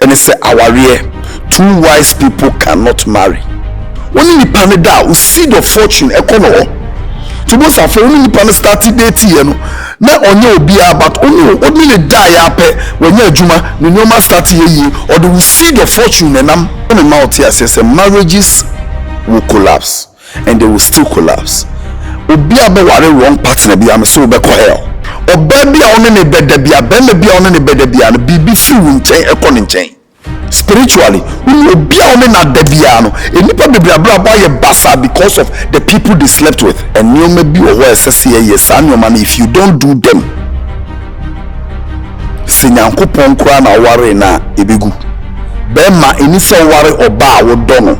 and it say aware two wise people cannot marry. Only the panada who see the fortune econo. To most of only the pan started dating, you know. Not on your beer, but only the die up when you're Juma, the normal start ye, or they will see the fortune and I'm coming out here says marriages will collapse and they will still collapse. Obi abeware wrong partner bi am so be ko hell. Oba bi a one ne beda bi abema bi a one ne beda bi an bibi fi wu nchen ekọ ne nchen. Spiritually, obi a one na da bia no enipa bebre abra ba ye basa because of the people they slept with. And you may be owo esese ye san your man if you don't do them. Sinyankopon kura na ware na ebegu. Be ma eni se ware oba a wo do no.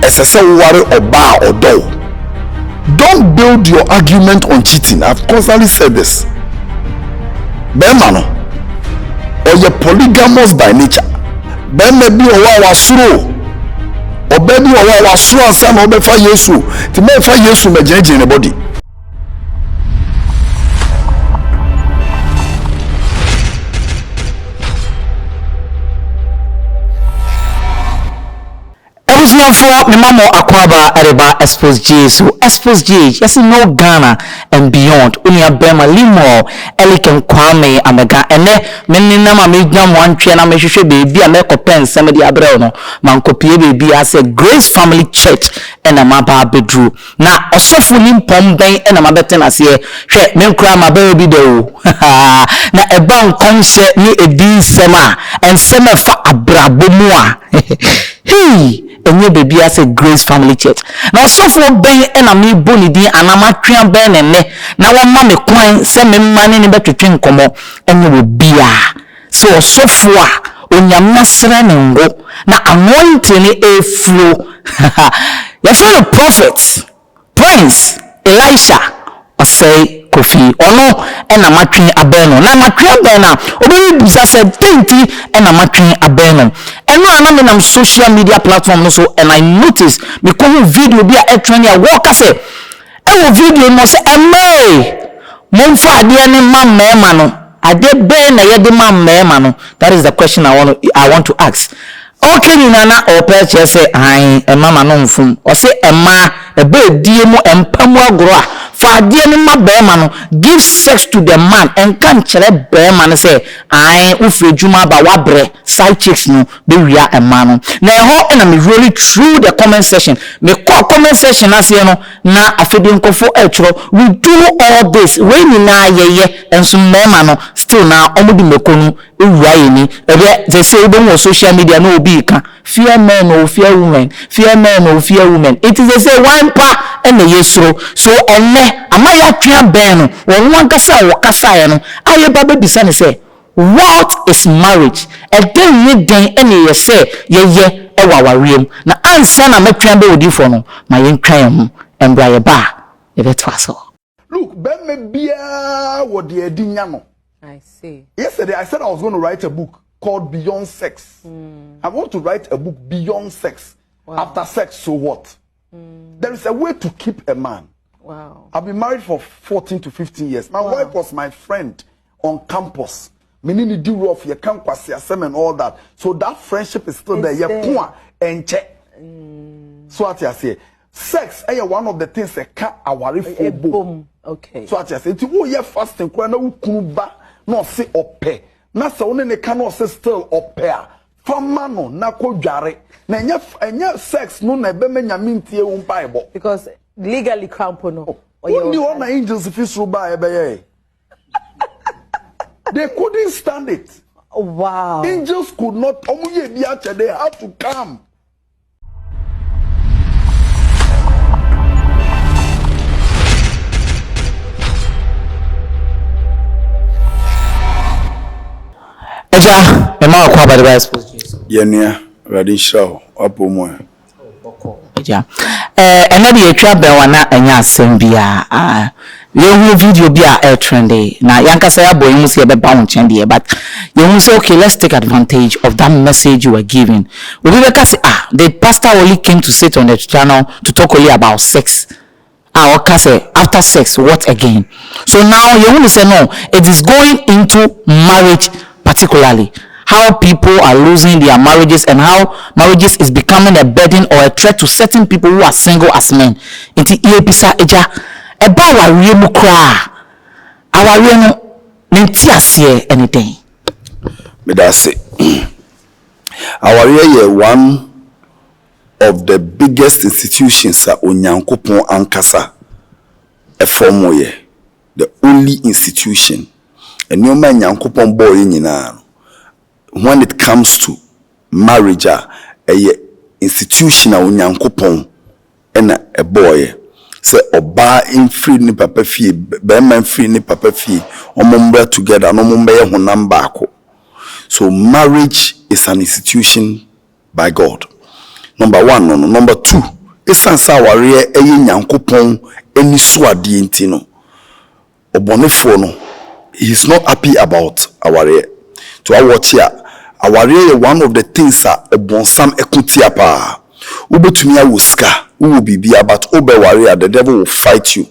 Esese ware oba a odo. Don't build your argument on cheating. I've constantly said this. Bemano, or you're polygamous by nature. Ben may be a wawasuro, or baby or wawasuro and some of for Yesu. To make for Yesu, may change anybody. For me mama akwaba areba Xposed G. So Xposed G, yes no Ghana and beyond. Unia bema limo eliken kwame amega ene meni na ma medwam wantwe na mehwehwe bebi a mekopen semedi abrel no mankopie bebi as a Grace Family Church ena maba bedru na osofo limpom ben ena mabeten ase hwe menkura mabayo bi de o na eba nkonhye ni edi sema ensema fa abrabomu a hey enye baby as a Grace Family Church. Now so for ben and a me boni din anamatria ben and ne na wa ma me kwan se me mane ne betwetwe nkomo enye wo bia so for onyam nasra ne ngo na anointing e flow your fellow prophets Prince Elisha or say Kofi ono ena matwe abeno na matwe abena obi bisa se tenti ena matwe abeno eno ana me social media platform no so and I notice me come video bi a trend ya walk say e video no say momfa ade ne mamma no ade be na ye de mamma no. That is the question I want to ask. Okay, you nana or purchase say ai e mama no mfum or say ema e be die mu empamu agro fa die ne ma be ma no give sex to the man and kan chere be ma no say ai ufejuma ba wabre side chicks no be wia ema no na ho na me really through the comment section me comment section ase no na afedi nkofo etro we do all this we ni na yeye enso mema no still na omudi mekonu ewia yeni ebe they say we social media no obi can fear men or fear women, fear men or fear women. It is a one pa and the yesro. So ene amaya tria beno or one kasa or kasayano. Aye baby bisane say, what is marriage? And then you den any say ye ewa ream. Na answer na metria odi for no my yen trium and bra ba e betwaso. Look, ben me bia what the edinyano. I see. Yesterday I said I was going to write a book called Beyond Sex. I want to write a book beyond sex. Wow. After sex, so what? There is a way to keep a man. Wow. I've been married for 14 to 15 years. My wife was my friend on campus. Meaning do rough, you can't pass and all that. So that friendship is still there. You and check. So what I say, sex is one of the things that can't aware for boom. Okay. So what I say, it's you fasting, no say ope. Na se one ne ka no se still opea fama no na kodware na enya sex no na be menya mintie wo bible because legally crampo no only one angels if you ba e be ye they couldn't stand it. Wow. Angels could not omuye bi ache, they had to come. Eja ema akwa ba the Xposed Jesus Yenua ready show apomo eja ena de etwa be wana anya asem bia yehu video bia trendy na yankasa ya boy mu se be ba won chen de but you say okay, let's take advantage of that message you were giving. We be say the pastor only came to sit on the channel to talk only about sex. Okay, say after sex what again? So now you want to say no, it is going into marriage particularly. how people are losing their marriages and how marriages is becoming a burden or a threat to certain people who are single as men. Inti iebisa eja eba awarie mu kra awarie no nti ase anything. Me da say awarie ye one of the biggest institutions that Onyankopon ankasa eformo ye, the only institution and no man Nyankopon boy nyina when it comes to marriage a institution a Onyankopon ena a boy say oba in free ni papa fie be man free ni papa fie omombre together no mombe ye honam baako. So marriage is an institution by God. Number one, no. Number two, esansa aware eye Nyankopon eni so ade enti no. Obonefo no, he is not happy about aware. To watch here, aware one of the things that obonsam ekutia pa. Ubetumi awuska, uwu bibia but obe warrior the devil will fight you.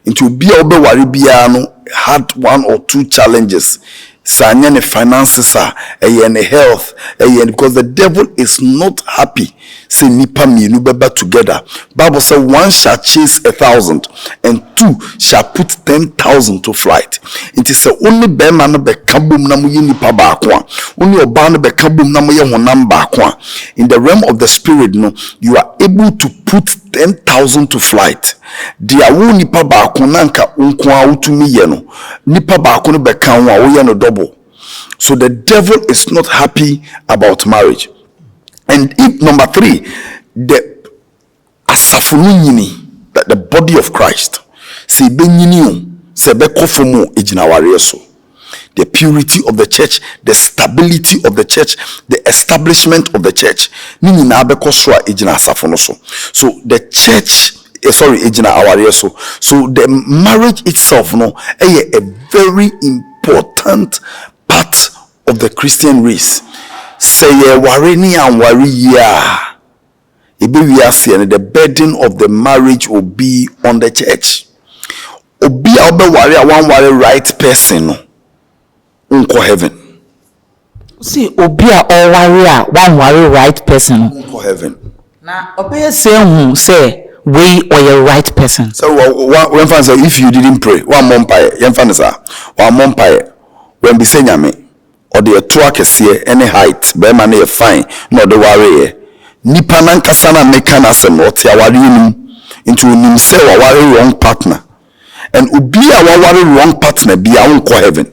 Into be obe wari bia no had one or two challenges. Sanya finances are a health because the devil is not happy. Say nipa mienu beba together. Bible says one shall chase 1,000 and two shall put 10,000 to flight. It is only be man be kabum na mu nipa baako. Only oba no be kabum na mu ye honam baako. In the realm of the spirit, no, you are able to put 10,000 to flight. Dia wo nipa baako nanka unko a utumi ye no. Nipa baako no be kan wo a wo ye no double. So the devil is not happy about marriage. And if number three, the asafunu that the body of Christ, se be nyini se be kofomo ejinaware so. The purity of the church, the stability of the church, the establishment of the church. Nini na be koswa ejina asafunu so. So the church ejina aware so. So the marriage itself no a very important part of the Christian race. Say worry ni and worry ya. The burden of the marriage will be on the church. Obi obe worry one worry right person unko heaven. See obi or worry one worry right person unko heaven. Na obe say we or your right person. So when fan say if you didn't pray, one monpire, yen fan say one monpire. When be say nyame or the toa kese any height be man e fine no the worry nipa nan kasa na meka na asem o tia ware nim into nim say wa ware wrong partner and obi a wa ware wrong partner be a won call heaven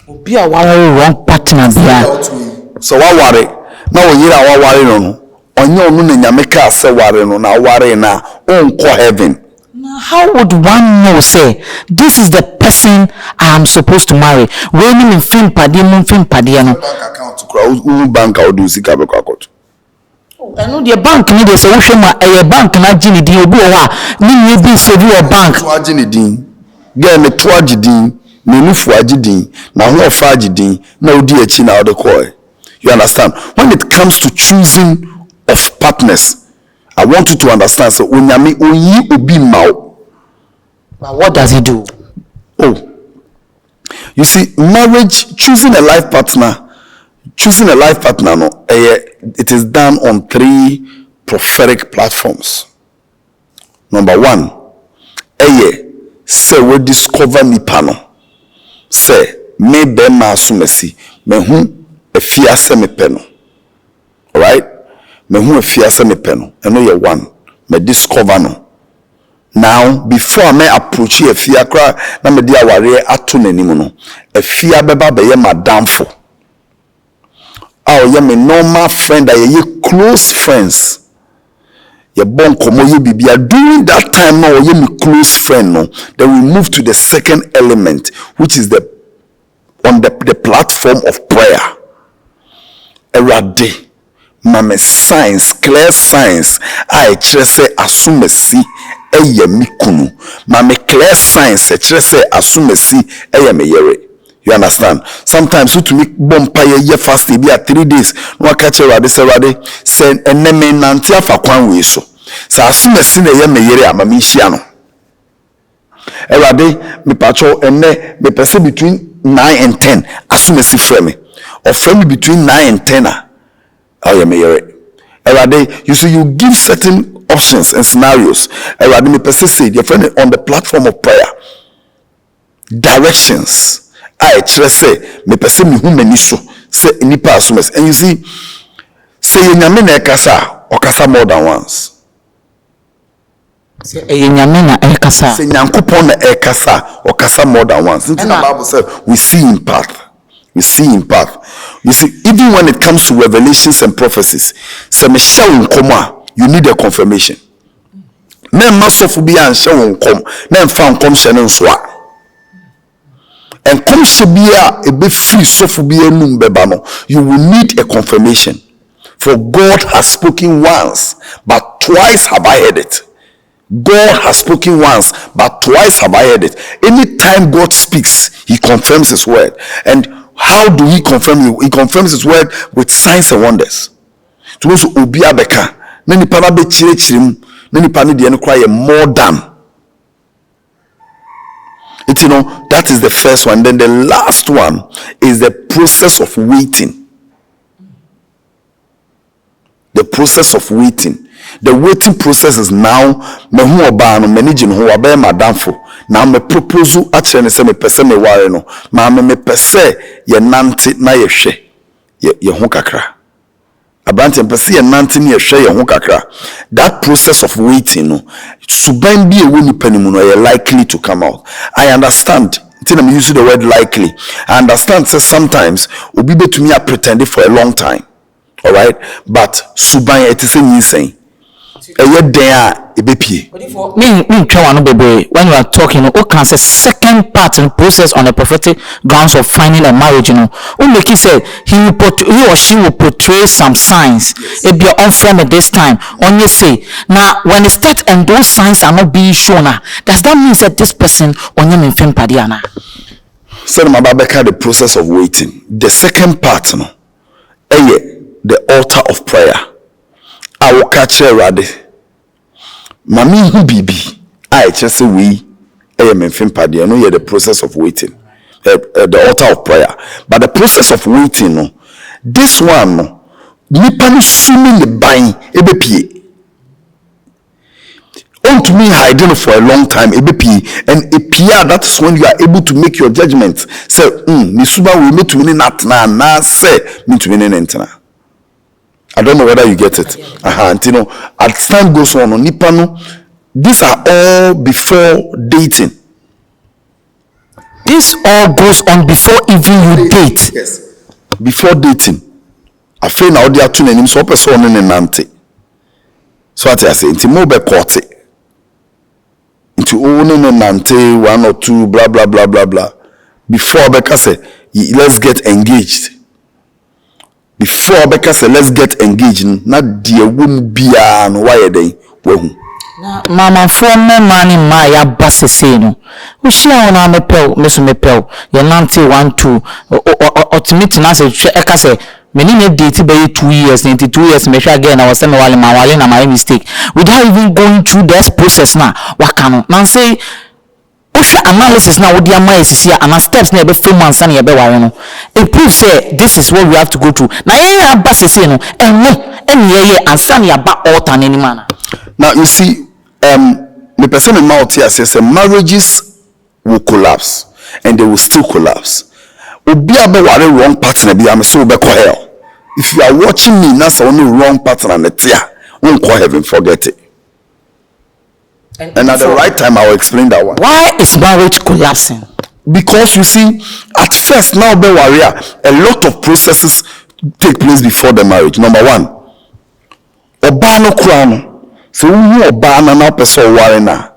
obi a ware wrong partner be so wa ware na o yira wa ware no onye onu na nyame ka say ware no na ware na on call heaven. How would one know say this is the person I am supposed to marry? When in film padi no bank account kura bank a do sika be kwakot. I know the bank need to say wohwema e bank na gini din obi o ha ni bi so bi o bank to agini din get me to agidin me nufu agidin na ho ofa agidin na odi achi na ode call. You understand? When it comes to choosing of partners, I want you to understand. So, onyame oyi obi maw. But what does he do? Oh, you see, marriage, choosing a life partner, no, it is done on 3 prophetic platforms. Number 1, say we discover nipa no. Say me be ma sumesi, me hu efiase me pe no. All right? Me hu efiase me pe no. Eno ye 1, me discover no. Now, before me approach efia kra na me dia ware ato nanim no, efia beba be ye madamfo. Ye me normal friend, ye close friends. Ye bon komo ye bibia. During that time now, ye me close friend no. Then we move to the second element, which is on the platform of prayer. Erade, mame signs, clear signs. I say asumesi eye mi kunu. Mame clear signs chere say asumesi eye me yere. You understand? Sometimes you to make bompaye ye fast be at 3 days. No catch Erade say eneme nanti afa kwan we so. Sa asumesi na ye me yere amami hia no. Erade me pacho enne me pese between 9 and 10 asumesi frame or frame between 9 and 10 you see, you give certain options and scenarios. Me person say your friend on the platform of prayer directions. I just say me person me who many so say nipa asumes, and you see say nyame na ekasa okasa more than once. Say nyame na ekasa. Say nyankopon na ekasa okasa more than once. Since the Bible said we see in path. We see in path. You see, even when it comes to revelations and prophecies, you need a confirmation. Men must of be and show come, men found come and swa. And come should be a bit free so for be a numbebano. You will need a confirmation. For God has spoken once, but twice have I heard it. God has spoken once, but twice have I heard it. Anytime God speaks, he confirms his word. And how do he confirm you? He confirms his word with signs and wonders. To those who be abeka, many pana be chirechim, many pani the cry more than. It, you know, that is the first one. Then the last one is the process of waiting. The process of waiting. The waiting process is now me hu oba no managing ho oba madamfo. Now me proposal actually ne say me pese me ware no. Ma me pese ye nante na ye hwe. Ye ho kakra. Abante pese ye nante na ye hwe ye ho kakra. That process of waiting no suban bi e woni panimu no ye likely to come out. I understand. Until I'm using the word likely. I understand say sometimes obi betumi a pretend for a long time. All right? But suban it is insane. When you are talking, what can say second part in the process on the prophetic grounds of finding a marriage, you know, Umeki said he or she will portray some signs. It be unfair at this time. On you say now when it starts and those signs are not being shown, does that mean that this person on you in Padiana? So the process of waiting. The second part, no, the altar of prayer. I will catch her ready. Mami who bibi. I just say we know the process of waiting. The altar of prayer. But the process of waiting, no, this one, no, nipa swimming the buying ebepie. On to me hiding for a long time ebepie, and epia, that is when you are able to make your judgment. Say, Misuba will meet to win that na say me to win entena. I don't know whether you get it. You know, as time goes on, Nipano, these are all before dating. This all goes on before even you date. Yes. Before dating. I feel now they are two names, so person in nante. So I say, into mobile court. Into owning nante, 1 or 2, blah, blah, blah, blah, blah. Before Becca say, let's get engaged. Before Becca say let's get engaged, not dear womb be an why they Mama for me money my basesino. We share on a pel, Miss Mepel, your nanty 1 2 or to meet us a say many date by 2 years, 92 years, make sure again I was saying while my mistake. Without even going through this process now, what can man say? Analysis now with the analysis here and steps near 4 months and it proves this is what we have to go through. Now yeah, basis and and sunny about altar any manner. Now you see, the person in mouth here says marriages will collapse and they will still collapse. Obi about wrong partner be am so be hell. If you are watching me, that's the only wrong partner and it won't call heaven, forget it. And at the right time, I will explain that one. Why is marriage collapsing? Because you see, at first, now be warrior, a lot of processes take place before the marriage. Number one, Obano crown. So who Obana now person warrior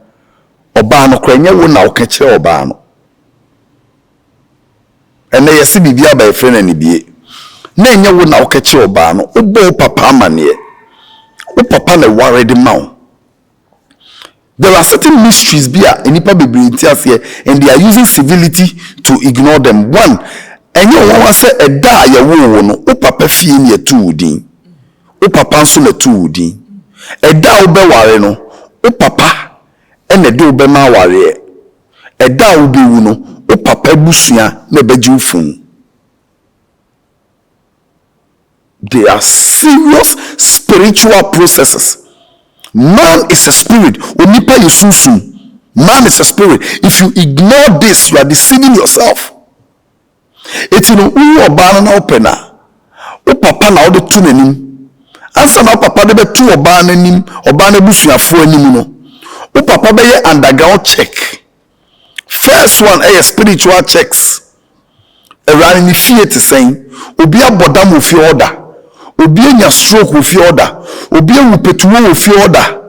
Obano crown you now catch Obano. And they see Bibia by a friend and be. Then you will now catch Obano. Obo papa manie. O papa le worry the mouth. There are certain mysteries here and they are using civility to ignore them. One, and you want to say a da ya wo o papa fie ne tu din. O papa nso na tu din. E da wo be ware no, o papa e na de wo be ma ware. E da wo be wu no, o papa busua na beji fun. They are serious spiritual processes. Man is a spirit. Onipa yusunsun. Man is a spirit. If you ignore this, you are deceiving yourself. It's in uwu obana na opena. O papa na ode tu nanim. Ansa na papa de be tu obana nim, obana busuafo anim no. O papa be ye underground check. First one spiritual checks. Around ni fie te sen. Obi abodam ofi order. Obi enya stroke ofi order. Obi awupetuwo ofi order.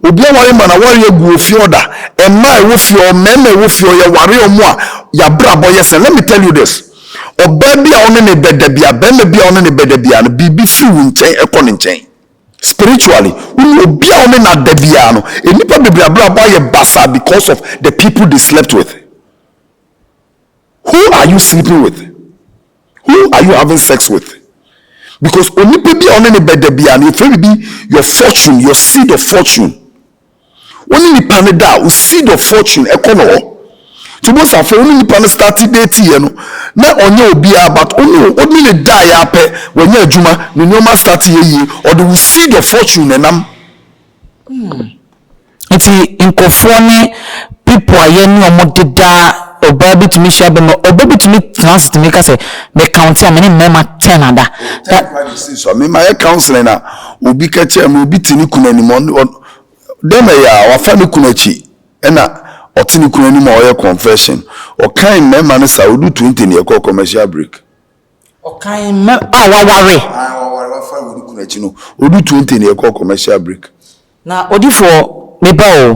Obi aware mana ware egu ofi order. Emma e wofi o meme wofi o ye ware omo a ya brabo yes. Let me tell you this. Obabi a one ne bedabia, beme bia one ne bedabia no bibi fi wu nchen ekọ nchen. Spiritually, obi a one na dabia no enipa bebia brabo ye basa because of the people they slept with. Who are you sleeping with? Who are you having sex with? Because onipa bia one ne bedabia no if be your fortune, your seed of fortune. Oni nipa ne da, seed of fortune ekọ no. To most of only nipa ne start date ye no na onye obi but only le die ya pe when you adwuma no nyoma start ye or the seed of fortune enam. Iti nkofo ne people aye ni omo deda oba bitimi hia be no oba bitimi transit me ka say me count am me mema 10 ada that so me my counseling na obi ka che me obi tini kunani mo dem ya wa fa ni kunachi na otini kunani mo oye confession o kan mema ne sa odu 20 ne e commercial break o kan me awaware wa fa odu kunachi no odu 20 ne e commercial break na odi for me ba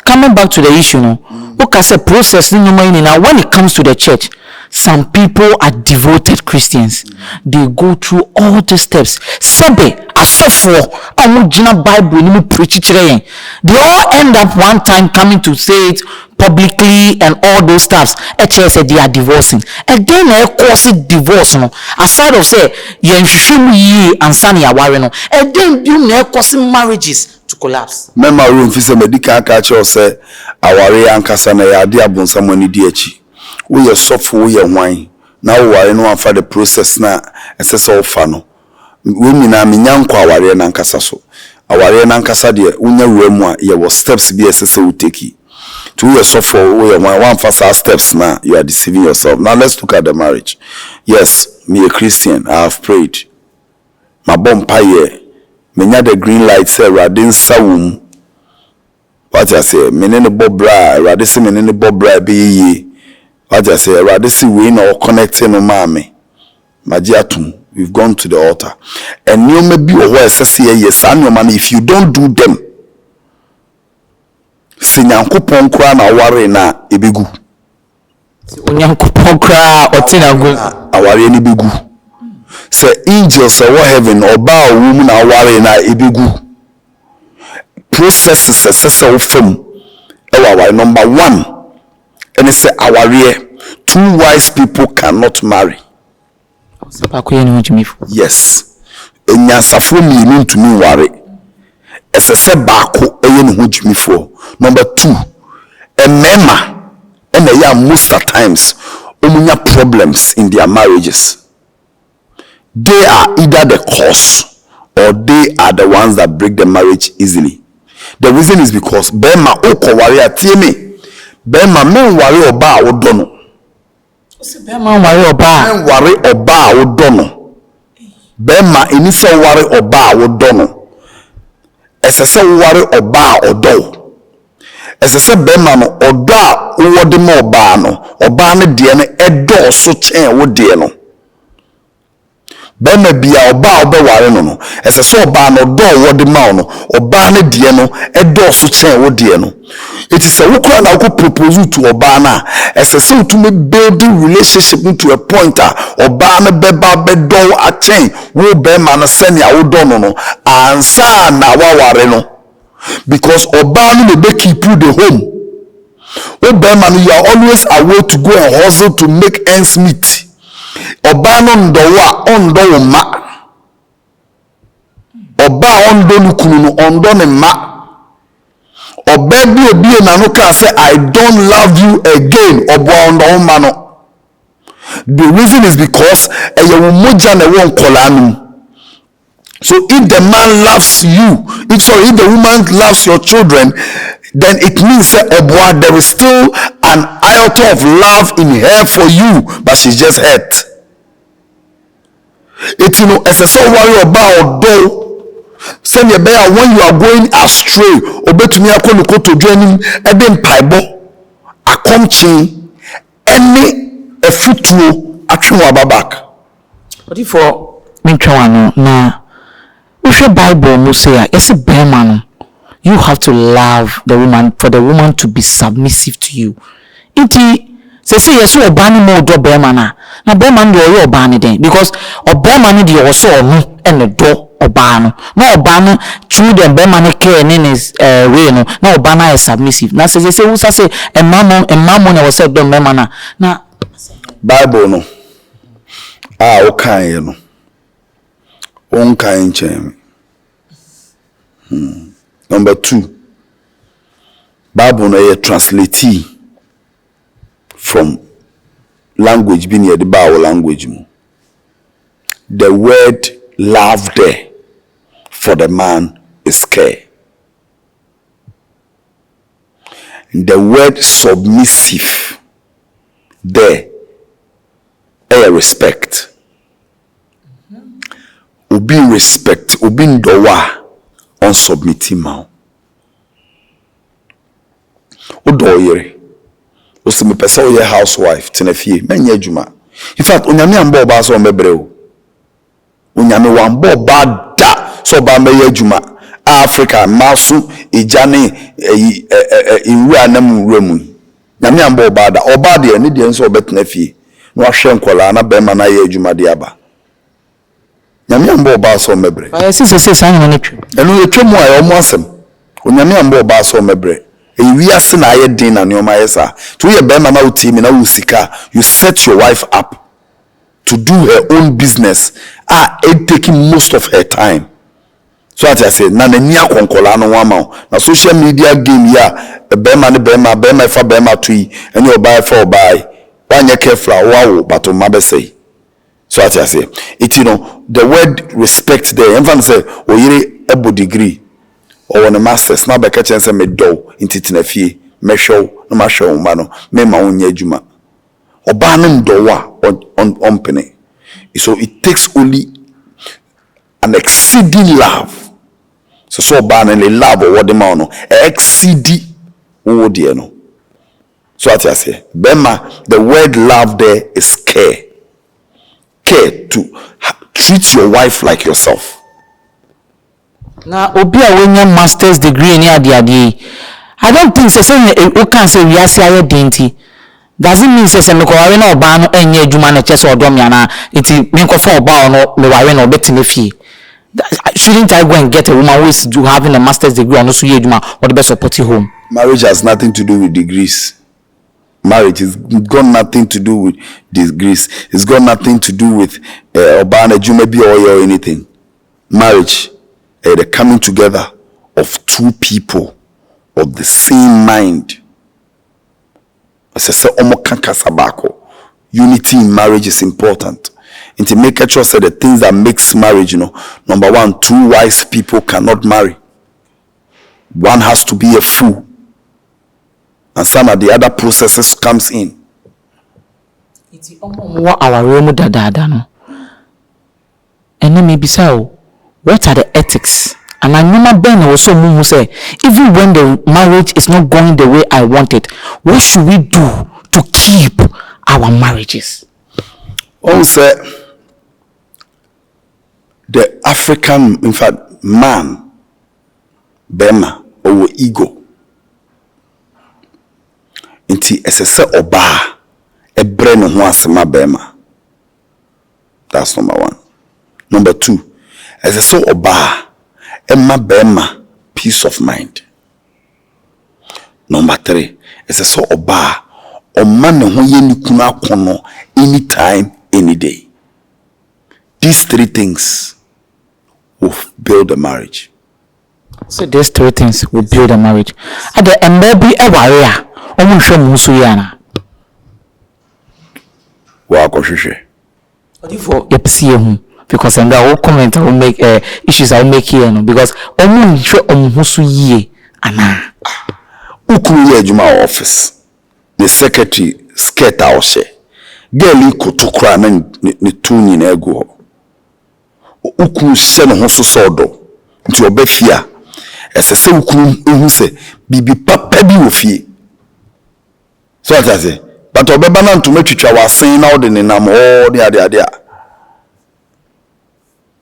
coming back to the issue no look at the process in now when it comes to the church. Some people are devoted Christians. They go through all the steps. Sebe asofo amujina Bible ni preach it. They all end up one time coming to say it publicly and all those stuffs. Church said they are divorcing. Again, they cause it divorce no. Aside of say yenhwehwem yi ansani aware no. Again, you na cause marriages to collapse. Mema room fi say medical culture say aware ankasa na ya ade abonsam ani di achi. We are soft, we are wine. Now we are no for the process na essential ofa no. We mina minyanko aware na nkasa so. Aware na nkasa de unya wemu a ye was steps be essential we take. To we are soft, we are one first steps na you are deceiving yourself. Now let's look at the marriage. Yes, me a Christian, I have prayed. My bompaye menya the green light say radin sawum. What I say, menene bobra, radisi menene bobra be ye. What I say, radisi we no connecting no mame. Magiatum, we've gone to the altar. And you may be aware, yes, and your money, if you don't do them, Sinyankopon kra na ware na ebegu. Onyankopon kra otina gu. Aware ni begu. Say angels say what heaven oba owu na ware na ebegu. Processes say from our number 1. And it say aware, 2 wise people cannot marry. Yes. Enyansafo mi ntumi ware. Esese baako eye ne ho dwumi for. Number 2, emema and ya most of times omunya problems in their marriages. They are either the cause or they are the ones that break the marriage easily. The reason is because bema okoware atiemi bema men ware oba a wodono. Bema ware oba. Men ware oba a wodono. Bema enise ware oba a wodono. Esese ware oba a odo. Esese bema no odo a wode ma oba no. Oba ne de no edo so chen wo de no. Bema bia oba obe ware no no. Esese oba no do wode ma no. Oba ne de no edo so chen wo de no. It is a wukura na wako propose to oba na. Esese to me building relationship to a point oba ne beba bedo a chen wo bema na seni a wodo no no. Ansa na waware no. Because oba no be keep you the home. Obama, you are always away to go and hustle to make ends meet. Oba no ndowa ondo ma. Oba ondo nukunu ondo ne ma. Obebi obi na no ka say I don't love you again. Obo no mano. The reason is because moja na won kolanum. So if the man loves you, if the woman loves your children, then it means that there is still an iota of love in her for you, but she's just hurt. It's as a so worry about though. Send your bear when you are going astray, obetumi akonuko to joining eden paibo, akomchi, any a futuo atwe babak. But if for me na if your Bible will say, yes, a man, you have to love the woman for the woman to be submissive to you. Inti say yes, you obani more do bearman. Now bearman do you obani then because bearman do also no and the door obano. No obano true the bearman care and is way no. Now obana is submissive. Now say who say a mamon was said do bearman na Bible no. Okay no. Onka chen. Number 2, Bible no translate from language being the Bible language. The word love there for the man is care. The word submissive there respect. Obi respect, obi ndowa on submitting ma. Odoyere. Osi me pesa oye housewife tenefie menye adwuma. In fact, onyame ambo ba so mebre o. Onyame wambo ba da so ba meye adwuma. Africa masu ejane inwura nam wuramu. Nyame ambo ba da. Oba de ne de nso obetnafie. No ahwe nkola na be ma na ye adwuma de aba. Nyame ambo ba so mebre. Say san no netwe. Enu etwemu a omo asem. Onyame ambo ba so mebre. Ewi ase na aye din na neoma yesa. To ye be ma na uti mi na usika. You set your wife up to do her own business. It taking most of her time. So as I say na nani akonkola no wama. Na social media game ya be ma ne be ma fa be ma to yi. Eni obai fa obai. Wanye careful wow but o ma be say. So as I say, the word respect there. Everyone say, "Oyire ebo degree or on a master's." Now, be catching say me do into tinefie, me show no ma show mano, me ma unye juma. Obanum dowa on penny. So it takes only an exceeding love. So banally love or what the man exceeding oh dear no. So as I say, Bema, the word love there is care. Care to treat your wife like yourself. Now, obi a wenya master's degree ni ade I don't think say you can say we are say denti. Does it mean say me ko ware na oba no enye adwuma na chese odom ya na enti me ko for oba no me ware na obetime fie. Shouldn't I go and get a woman who is having a master's degree on so ye adwuma or the best support home? Marriage has nothing to do with degrees. Marriage has got nothing to do with degrees. It's got nothing to do with Obana Jumebi or anything. Marriage, the coming together of two people of the same mind. As I say, unity in marriage is important. And to make sure say the things that makes marriage, number one, two wise people cannot marry. One has to be a fool. And some of the other processes comes in. It's our room dada no. And then maybe so. What are the ethics? And I remember Ben also who say, even when the marriage is not going the way I want it, what should we do to keep our marriages? Also, the African, in fact, man, Bema, or ego. Inti esese oba ebre no ho asema bema. That's number one. Number two, esese oba emma bema peace of mind. Number three, esese oba oma ne ho ye ni kunu akono anytime any day. These three things will build a marriage. So these three things will build a marriage. And maybe a warrior. Almost show Musuyana. For because and I will comment, I will make issues I will make here because almost show Musuye ana. Ukuye Juma office. The secretary skirt out say. Girl kutu kra na ni tu nyina egu. Uku se no ho sosodo. Nti obafia. Esese uku ehu se bibi papa bi ofie. So what I say? But obeba na ntuma twitwa wasen na ode ne nam ho de ade.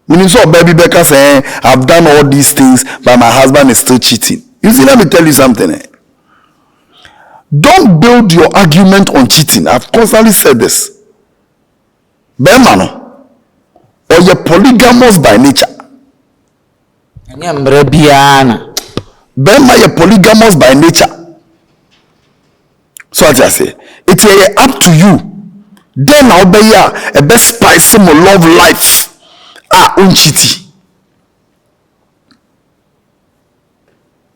Meaning so baby Becca saying I've done all these things but my husband is still cheating. You see, let me tell you something. Don't build your argument on cheating. I've constantly said this. Bemano, or you're polygamous by nature. Bema, you're polygamous by nature. So what I say, it's up to you. Then I'll be a best spice some love life. Unchiti.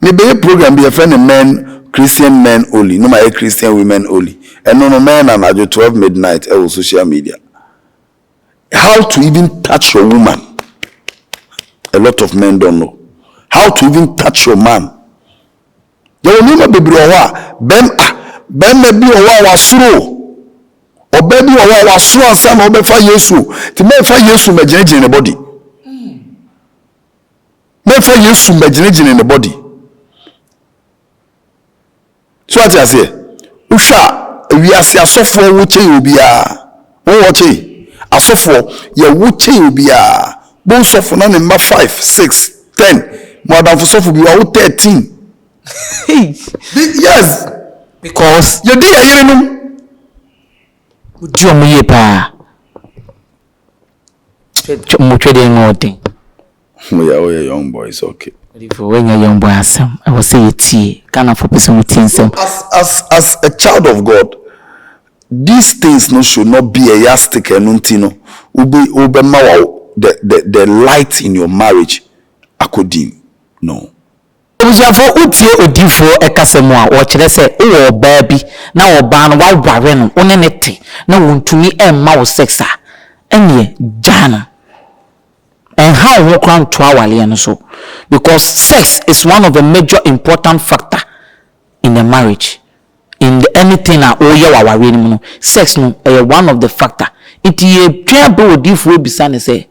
Maybe a program be a friend of men. Christian men only, no my Christian women only, and no men and at 12 midnight on social media. How to even touch your woman? A lot of men don't know how to even touch your man. There will never be browa. Ben maybe owa wasuro, or baby owa wasuro and son obefa Yesu. To me fa Yesu imagine in the body. Me fa Yesu imagine in the body. So what I say? Usha, we are asofo wuche ubia. Wo wuche. Asofo ye wuche ubia. Bo sofo na number 5, 6, 10. More than for sofo be 13. Yes. Because you dey ayerenum. Uju omuye pa. Mo trade ngote. Oh yeah, young boy, it's okay. When you're young boy, I will say it. Kind for person with as a child of God, these things no should not be a yastic and untino. Ube the light in your marriage, akodim. No. For utie odifo ekasemo a wo kire se wo baby na wo ba no wa ware no onenete na wontumi emma wo sexa enye jana. And how we can to our so because sex is one of the major important factor in the marriage. In the anything sex no one of the factor. It ye trouble if we be say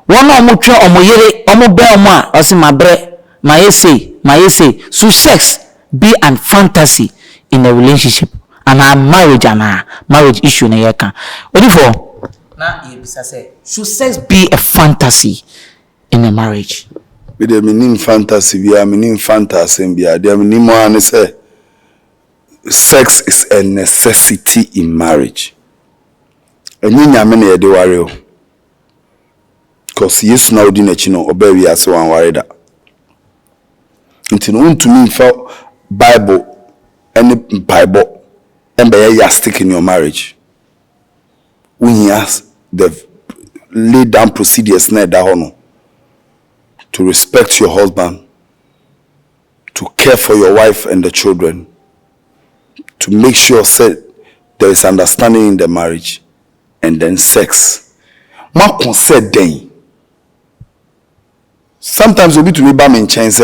one omo omoyere omo be omo a my bre my essay so sex be an fantasy in a relationship and a marriage issue na yeka. Odifo na yebisa say should sex be a fantasy in a marriage? With the meaning fantasy, we are meaning fantasy, and the meaning more say sex is a necessity in marriage. And you know many de worry, because yes now di nechino obey we are so one worry that. Until no to me for Bible and be a stick in your marriage. When he has the lay down procedures na da hono to respect your husband, to care for your wife and the children, to make sure there is understanding in the marriage, and then sex. Ma concert then. Sometimes we be to be bam in change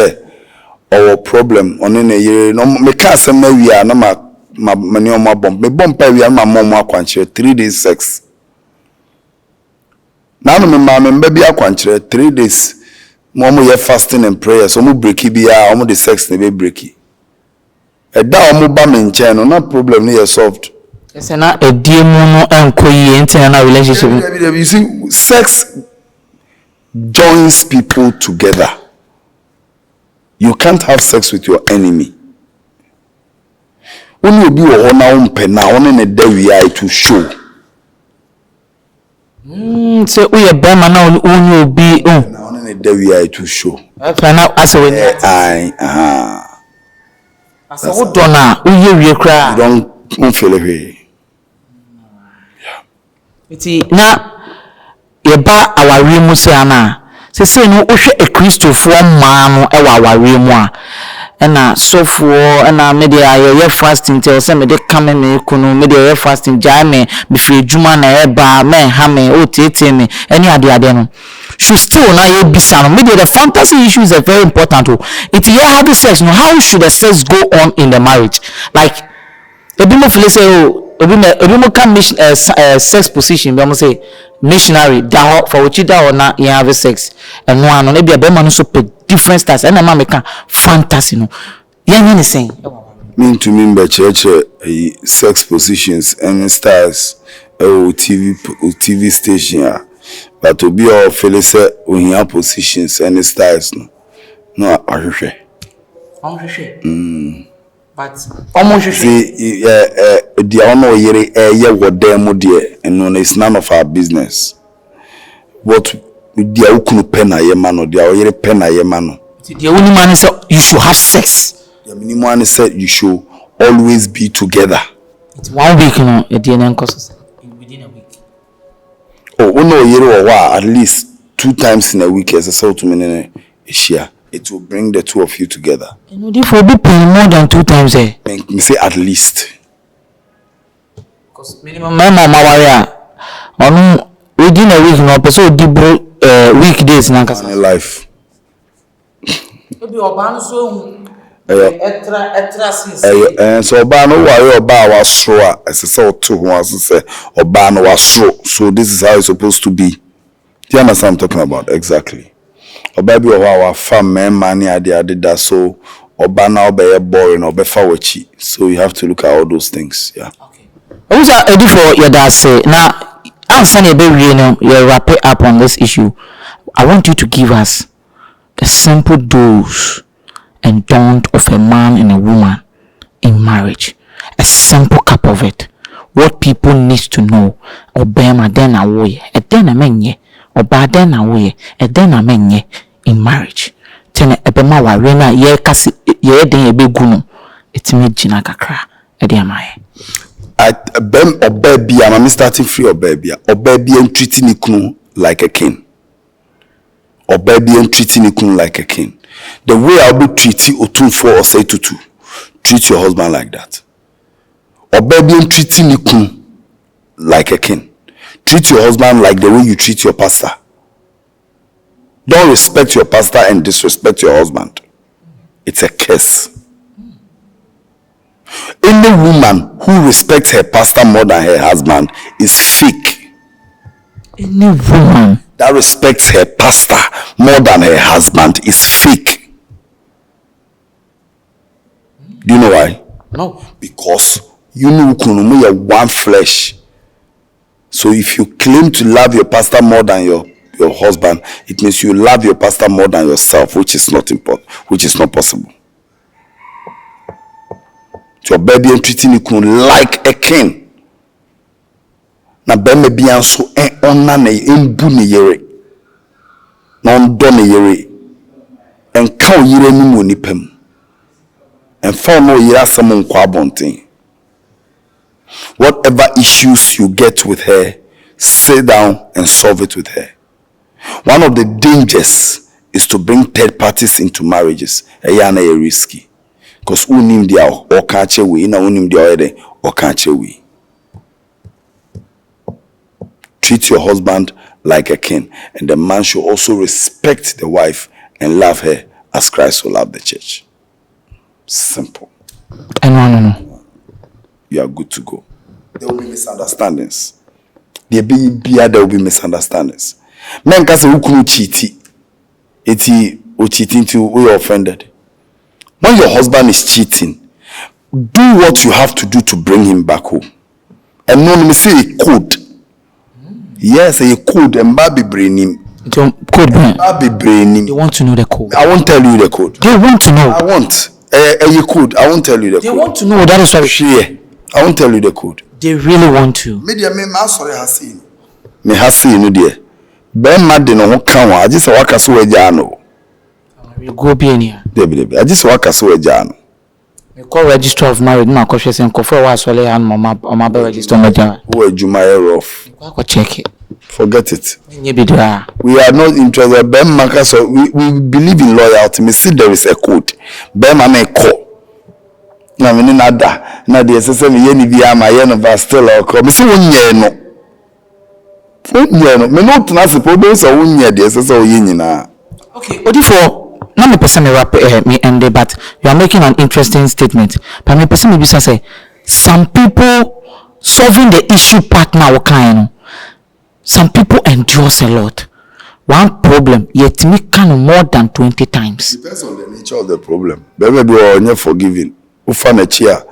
our problem on any year. No me can't say we are no ma many on my bomb. Me bomb pay we are my mom 3 days sex. Now me mama baby akwanchire 3 days. Momo ye fasting and prayer. So mo breaki biya, omo the sex ne be breaki. E da omo ba me nche no na problem ne solved. Yes na e die mu no enko yi enti na relationship. You see, sex joins people together. You can't have sex with your enemy. When you be wo na umpe na one ne da wi ai to show. So we are bema na only be na one ne da wi ai to show. Now as we as a wo dona we kra. You don't feel it. Iti na yeba awari mu se ana say no ohwe a Christopher man no e wa ware mu a na sofo na me de aye fasting tell say me de come me kunu me de fasting jame be free juma na e ba me ha me o tete me any ade no should still na ye bisa no me the fantasy issues are very important. If you have sex no, how should the sex go on in the marriage? Like ebi mo feel say ebi mo can sex position be mo say missionary da for which da na you have sex and no ano na be be man so pe different styles and na me can fantasy no yen saying mean to mean by church sex positions and styles TV station but to be all feel say we have positions and styles no ahwehwe but almost see the honor yere ye wodem de and it's none of our business what the ukunu pena ye mano the yere pena ye mano the only man is you should have sex. The minimum is said you should always be together. It's 1 week no at the end course within a week. Oh no yere or at least 2 times in a week as a sort to me share. It will bring the two of you together. You know, if we be paying more than 2 times me say at least. Because minimum my mama warrior on within a week no person di weekdays na kasa life. Obi oba so extra since so oba no worry oba wasro a ese say to ho aso say oba no wasro, so this is how it's supposed to be. Do you understand what I'm talking about? Exactly. Oba bi our farm man ade that, so oba na obey boring obefa wachi, so you have to look at all those things. Yeah. Okay. Who's ready for your dad say now answer a bit you wrap it up on this issue. I want you to give us the simple do's and don't of a man and a woman in marriage. A simple cup of it. What people need to know. Obema den away, a den a menye, or bad den away, a den a menye in marriage. Tene ebema warena ye kasi ye den a big guno. It's me jina kakra, a deamae. At bem or baby, I'm starting free or baby and treating ikunu like a king. Or baby and treating ikunu like a king. The way I'll be treating Otun 4 or say to 2, treat your husband like that. Or baby and treating ikunu like a king. Treat your husband like the way you treat your pastor. Don't respect your pastor and disrespect your husband. It's a curse. Any woman who respects her pastor more than her husband is fake. Any woman that respects her pastor more than her husband is fake. Do you know why? No. Because you know you're one flesh. So if you claim to love your pastor more than your husband, it means you love your pastor more than yourself, which is not important, which is not possible. Your baby and treating you like a king. Na beme bian so onna na embu ne yere. Na ondo ne yere. Enka o yere ni mu nipam. Enfa no yere asem nkwa abonten. Whatever issues you get with her, sit down and solve it with her. One of the dangers is to bring third parties into marriages. Eyana e risky. Because unim dia o kache we na unim dia ede o kache we. Treat your husband like a king, and the man should also respect the wife and love her as Christ will love the church. Simple. No. You are good to go. There will be misunderstandings. There will be misunderstandings. Men can say who could cheat? Eti o cheating to we offended. When your husband is cheating, do what you have to do to bring him back home. And no, let me say a code. Yes, a code and baby brain him. Code baby brain him. They want to know the code. I won't tell you the code. They want to know. I want a code. I won't tell you the they code. They want to know. That is why. Yeah, I won't tell you the code. They really want to. Media me sorry hasi. Me hasi no dear. Ben mad no ho kan wa. I just waka so eja no. We go be in here. I just waka so eja no. We call register of marriage. Ma ko hwese nko for wa so le han mama be register ma ja. Who ejuma rough. Go check it. Forget it. Nyebidra. We are not interested. Ben Maka, so we believe in loyalty. Me see there is a code. Ben Mama call. Na me nada. Na the SSM ye ni bia ma ye no va still call. Me see wonye no. Wonye no. Me no tna se problem so wonye the SSM ye nyina. Okay, Odifo, na me person me wrap me end but you are making an interesting statement. But me person me be say some people solving the issue part now kind. Some people endures a lot. One problem, yet me can more than 20 times. Depends on the nature of the problem. Maybe we are not forgiving. Ufana chia.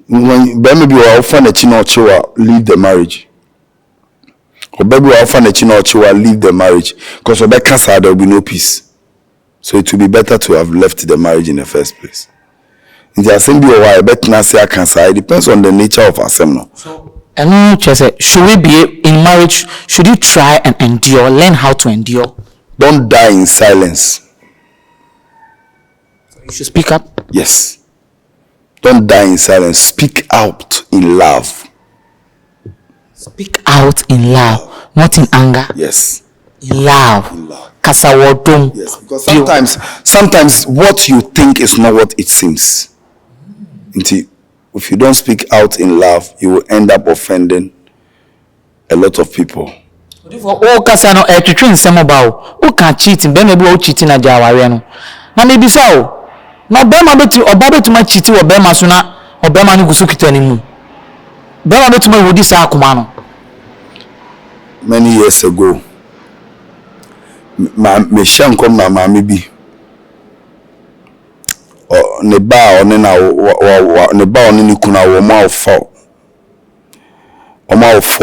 Maybe we are ufana chino chiwa leave the marriage. Or maybe we are ufana chino chiwa leave the marriage. Because of that cancer there will be no peace. So it will be better to have left the marriage in the first place. In the assembly or why bet na say cancer. It depends on the nature of assembly. And should we be in marriage? Should you try and endure? Learn how to endure. Don't die in silence. You should speak up. Yes. Don't die in silence. Speak out in love. Speak out in love, not in anger. Yes. In love. In love. Yes, because sometimes what you think is not what it seems. If you don't speak out in love, you will end up offending a lot of people. Oh, Kasano, to train some about who can cheat, and maybe all cheating at Jawariano. Now, maybe so. Now, Bema bet you or Baba to my cheating or Bema Suna or Bema Nukusuki anymore. Bema bet me with this Akumano. Many years ago, me shankom na mami bi. Ne ba oni na ne ba oni ni kuna wo ma ofo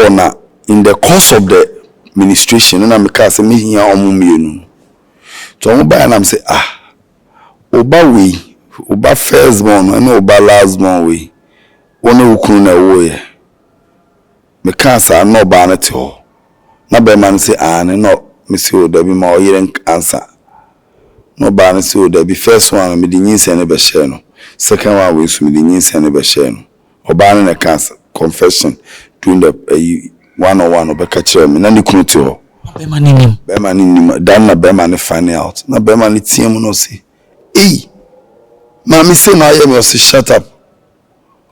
na in the course of the ministration na me ka say me hia omo mienu to omo ba na me say oba first born and oba last born we woni ukunu na wo ye me ka say no ba na te ho na be man say ne no me say o da bi ma o yire answer. No ban so there be first one me the nyinse ne be share no, second one we so me the nyinse ne be share no. Oban na cancer confession doing the 101 obeka kire me na ne kunu ti ho be man nim dan na be man find out na be man team no say mama say na I am say shut up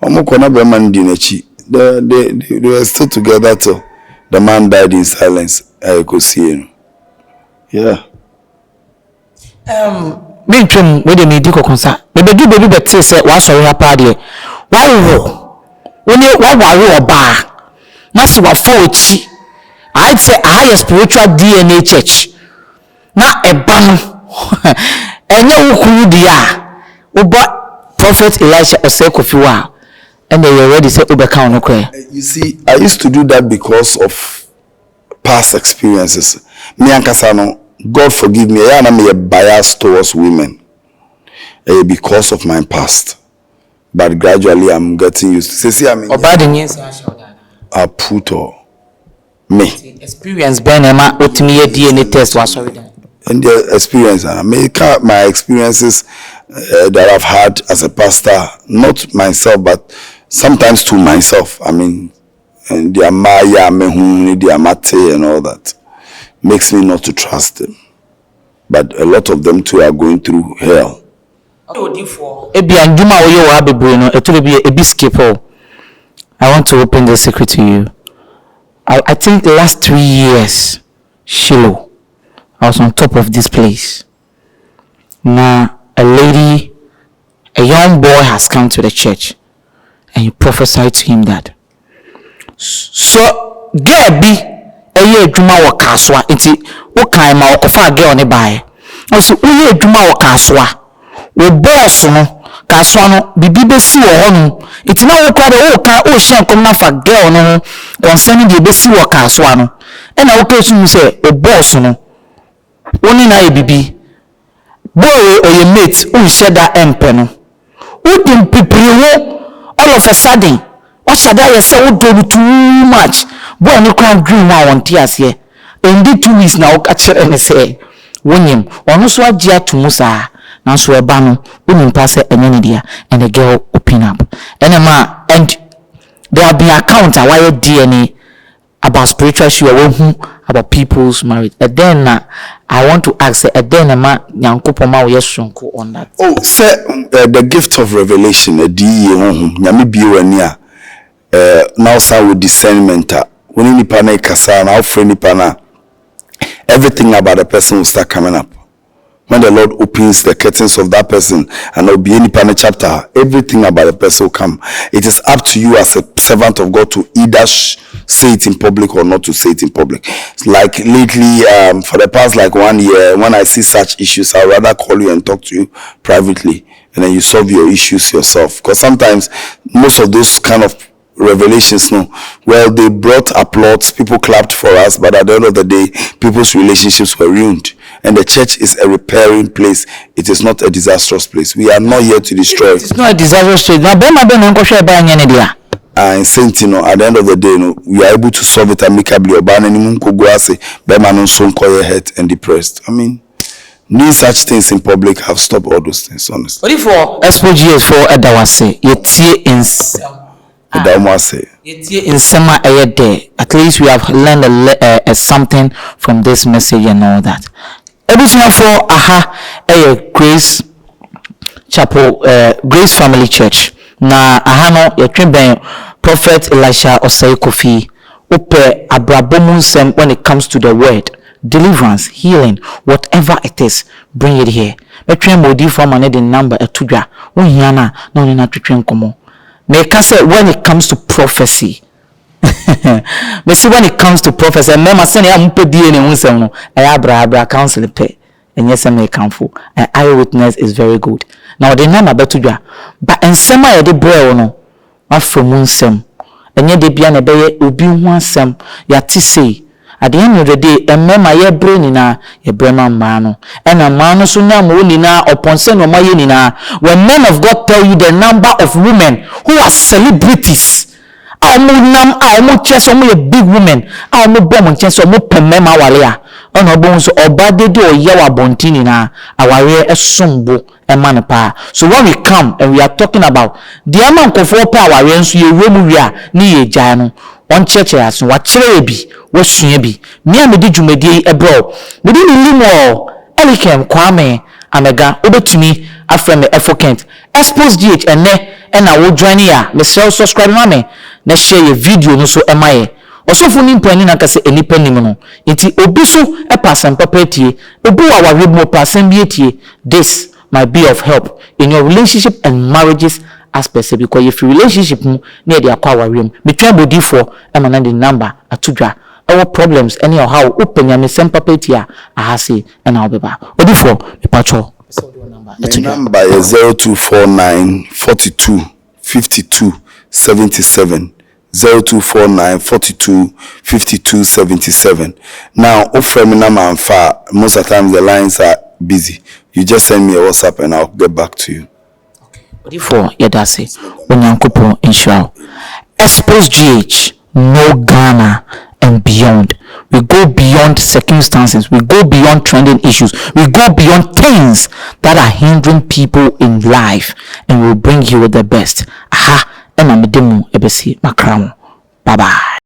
omo na be man di na chi they were still together till the man died in silence. I could see him. Yeah. Me twem we dey me di kokonsa me be do baby betre say wa so ya pa de wa wo woni wa ware oba na se wa fo ochi I say I spiritual DNA church na eba no enye wukuru dia wo prophet Elijah Osekofiwa and they already say obeka on okwe. You see, I used to do that because of past experiences. Me ankasa no, God forgive me, I am a bias towards women because of my past. But gradually I'm getting used to. See, I mean, I put me experience Benema ultimate DNA test was sorry. And the experience, I make my experiences that I've had as a pastor, not myself, but sometimes to myself. I mean, and the Amaya, Mehuni, the Amate, and all that makes me not to trust them. But a lot of them too are going through hell. I want to open the secret to you. I think the last 3 years, Shiloh, I was on top of this place. Now, a young boy has come to the church, and you prophesied to him that. So, Gabi. Eye adwuma wo kaswa nti wo kan ma okofa girl ne bae also uye adwuma wo kaswa wo boss no kaswa no bibi besi wo hono nti na wo kwa de wo kan o hye nkom na fa girl no concerning de besi wo kaswa no e na wo ka su se o boss no woni na ye bibi boy o ye mate o hye da empe no wo dim pipiri wo all of a sudden what should I say? What do too much? Boy, no crown green now on tears here. Indeed, 2 weeks now, catch and say, William, or no so dear to Musa, now so a bano, women pass it and any dear, and the girl open up. And a man, and there will be account a wire DNA about spiritual issue about people's marriage. And then I want to ask then ma nyankopoma we sonko on that. Oh, say the gift of revelation nyame biwe ni now sa with discernment when nipa na kasa na friend nipa na everything about the person will start coming up. When the Lord opens the curtains of that person and there will be any panel chapter, everything about the person will come. It is up to you as a servant of God to either say it in public or not to say it in public. It's like lately, for the past like 1 year, when I see such issues, I'd rather call you and talk to you privately and then you solve your issues yourself. Because sometimes most of those kind of revelations, well, they brought applause, people clapped for us, but at the end of the day, people's relationships were ruined. And the church is a repairing place. It is not a disastrous place. We are not here to destroy. It's not a disastrous place. And saying, at the end of the day, we are able to solve it amicably. And depressed. I mean, doing such things in public have stopped all those things, honestly. What if for Xposed for Edawase, at least we have learned something from this message and all that. Everything for Grace Chapel, Grace Family Church. Na no Prophet Elisha Osei Kofi upe abrabomunsem when it comes to the word, deliverance, healing, whatever it is, bring it here. Between modi from the number etudwa. Unhiana no ni na twetwen komo. Make say when it comes to prophecy. Me see when it comes to prophecy, remember say na mpedi ne hunsem no abra counsel pe enye se me kanfo. Eyewitness is very good. Now the number betudwa, but ensema ye de brew no afom hunsem enye de bia na beye obi hu asem ya ti sei. At the end of the day, remember ye brain na ye brema mano. And a man so na mo ni na upon say no ma ye ni na. When men of God tell you the number of women who are celebrities, mo chess mo big women, mo bomb chess mo pemema wale a. Ono bon so obadede o ye wa bontini na aware esombo emane pa. So when we come and we are talking about the amount of power we enso ye wemu wi a ni ye gya no on church as wa kire bi wa sua bi me amedi dwumadi ebro me di limo elikem kwame amega obetumi afreme efokent Xposed GH ena wo join ya me subscribe na me na share your video no so emaye osofu ni mpani na kase enipa nim no nti obi so e pass papetie obi wa wa mo pass bietie. This might be of help in your relationship and marriages aspects, because if your relationship near the aqua room between body for and the number atudwa our problems anyhow how open ya same papetia ahase and I'll be back body for the patrol number is 0249 42 52 77 0249 42 52 77. Now offer me number far most of the time the lines are busy. You just send me a WhatsApp and I'll get back to you. Before yedase onyankopon inshallah. Xposed GH, no Ghana and beyond. We go beyond circumstances, we go beyond trending issues, we go beyond things that are hindering people in life, and we'll bring you the best. Aha, and I'm ebesi makramo. Bye bye.